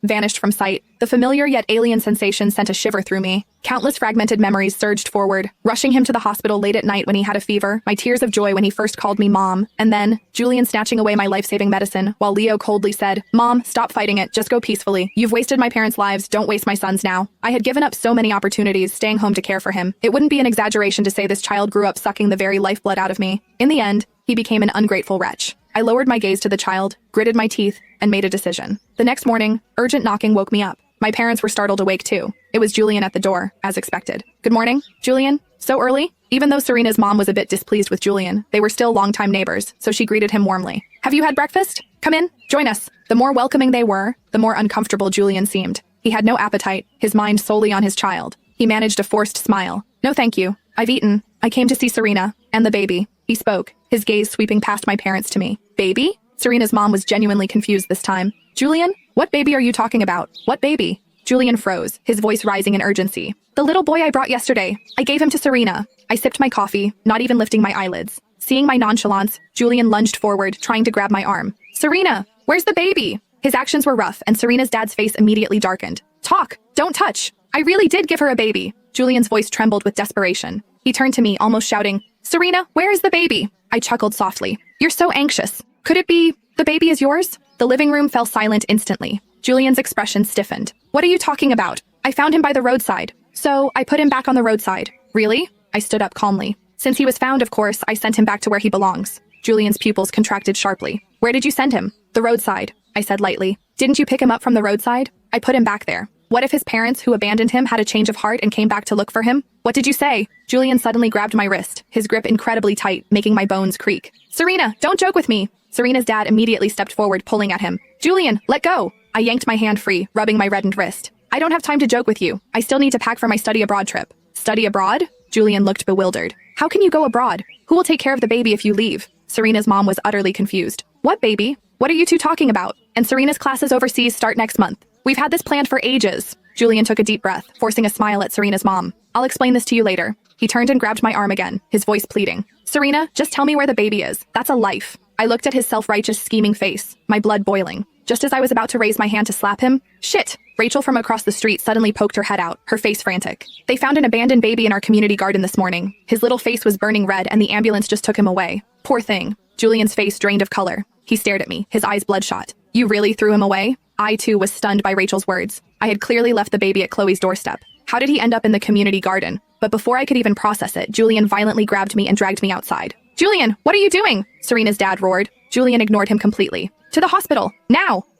vanished from sight. The familiar yet alien sensation sent a shiver through me. Countless fragmented memories surged forward, rushing him to the hospital late at night when he had a fever, my tears of joy when he first called me mom, and then Julian snatching away my life-saving medicine, while Leo coldly said, "Mom, stop fighting it, just go peacefully. You've wasted my parents' lives, don't waste my son's now." I had given up so many opportunities staying home to care for him. It wouldn't be an exaggeration to say this child grew up sucking the very lifeblood out of me. In the end, he became an ungrateful wretch. I lowered my gaze to the child, gritted my teeth, and made a decision. The next morning, urgent knocking woke me up. My parents were startled awake too. It was Julian at the door, as expected. "Good morning, Julian. So early?" Even though Serena's mom was a bit displeased with Julian, they were still longtime neighbors, so she greeted him warmly. "Have you had breakfast? Come in, join us." The more welcoming they were, the more uncomfortable Julian seemed. He had no appetite, his mind solely on his child. He managed a forced smile. "No thank you. I've eaten. I came to see Serena, and the baby." He spoke, his gaze sweeping past my parents to me. "Baby?" Serena's mom was genuinely confused this time. "Julian? What baby are you talking about? What baby?" Julian froze, his voice rising in urgency. "The little boy I brought yesterday. I gave him to Serena." I sipped my coffee, not even lifting my eyelids. Seeing my nonchalance, Julian lunged forward, trying to grab my arm. "Serena, where's the baby?" His actions were rough, and Serena's dad's face immediately darkened. "Talk! Don't touch! I really did give her a baby." Julian's voice trembled with desperation. He turned to me, almost shouting, "Serena, where is the baby?" I chuckled softly. "You're so anxious. Could it be the baby is yours?" The living room fell silent instantly. Julian's expression stiffened. "What are you talking about? I found him by the roadside. So I put him back on the roadside." "Really?" I stood up calmly. "Since he was found, of course, I sent him back to where he belongs." Julian's pupils contracted sharply. "Where did you send him?" "The roadside," I said lightly. "Didn't you pick him up from the roadside?" "I put him back there." What if his parents, who abandoned him, had a change of heart and came back to look for him? "What did you say?" Julian suddenly grabbed my wrist, his grip incredibly tight, making my bones creak. "Serena, don't joke with me!" Serena's dad immediately stepped forward, pulling at him. "Julian, let go!" I yanked my hand free, rubbing my reddened wrist. "I don't have time to joke with you. I still need to pack for my study abroad trip." "Study abroad?" Julian looked bewildered. "How can you go abroad? Who will take care of the baby if you leave?" Serena's mom was utterly confused. "What baby? What are you two talking about? And Serena's classes overseas start next month. We've had this planned for ages." Julian took a deep breath, forcing a smile at Serena's mom. "I'll explain this to you later." He turned and grabbed my arm again, his voice pleading. "Serena, just tell me where the baby is. That's a life." I looked at his self-righteous, scheming face, my blood boiling. Just as I was about to raise my hand to slap him, shit! Rachel from across the street suddenly poked her head out, her face frantic. "They found an abandoned baby in our community garden this morning. His little face was burning red and the ambulance just took him away. Poor thing." Julian's face drained of color. He stared at me, his eyes bloodshot. "You really threw him away?" I, too, was stunned by Rachel's words. I had clearly left the baby at Chloe's doorstep. How did he end up in the community garden? But before I could even process it, Julian violently grabbed me and dragged me outside. "Julian, what are you doing?" Serena's dad roared. Julian ignored him completely. "To the hospital, now!"